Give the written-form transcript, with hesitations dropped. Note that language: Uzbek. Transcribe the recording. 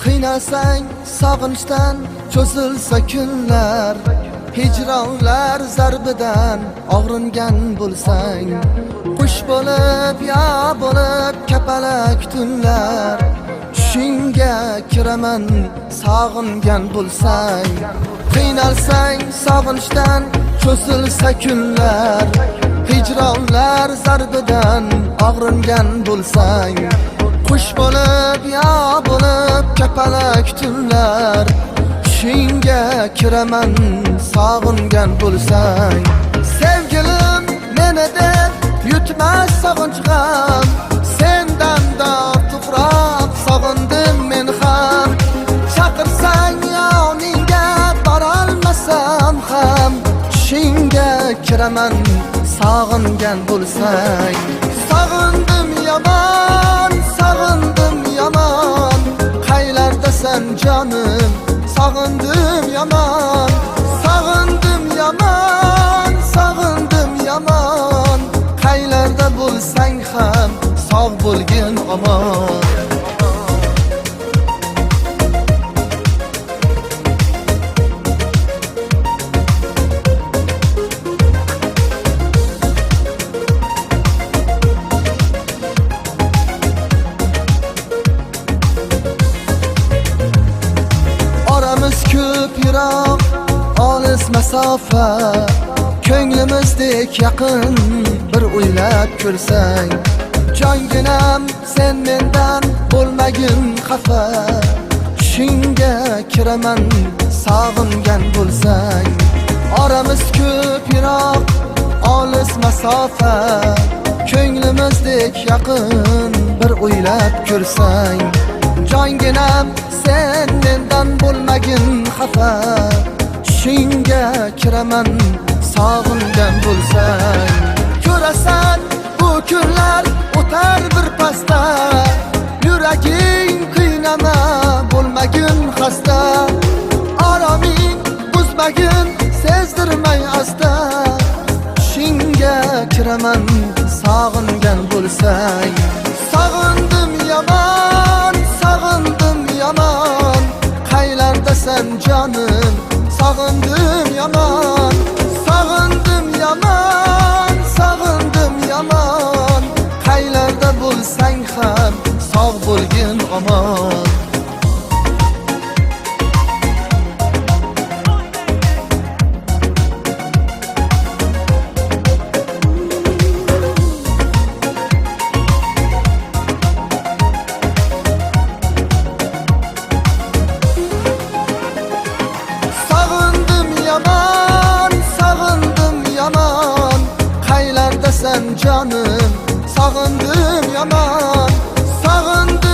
Qiynalsang sog'inchdan cho'zilsa kunlar, hijronlar zarbidan og'ringan bo'lsang, qush bo'lib ya bo'lib kapalak tunlar, tushingga kiraman sog'ingan bo'lsang. Qiynalsang sog'inchdan cho'zilsa kunlar, hijronlar zarbidan og'ringan bo'lsang, qush bo'lib ya bo'lib kapalak tunlar, tushingga kiraman sog'ingan bo'lsang. Sevgilim meni deb yutmas sog'inch g'am, sendan da ortiqroq sog'indim men ham. Chaqirsang yoningga borolmasam ham, tushingga kiraman sog'ingan bo'lsang. Sog'indim yomon, sog'indim yomon, qaylardasan jonim, sog'indim yomon. Sog'indim yomon, sog'indim yomon, qaylarda bo'lsang ham sog' bo'lgin omon. Ko'p yiroq, olis masofa, ko'nglimizdek yaqin bir o'ylab ko'rsang. Jonginam sen mendan bo'lmagin xafa, tushingga kiraman sog'ingan bo'lsang. Oramiz ko'p yiroq, olis masofa, ko'nglimizdek yaqin bir o'ylab ko'rsang. Jonginam sen mendan bo'lmagin xafa, tushingga kiraman sog'ingan bo'lsang. Ko'rasan bu kunlar o'tar bir pasda, yuraging qiynama bo'lmagin xasta. Oroming buzmagin sezdirmay asta, tushingga kiraman sog'ingan bo'lsang. Sog'indim yomon, sog'indim yomon, qaylardasan jonim, sog'indim yomon. Sog'indim yomon, sog'indim yomon, qaylarda bo'lsang ham sog' bo'lgin omon. Sen canım, sog'indim yomon, sog'indim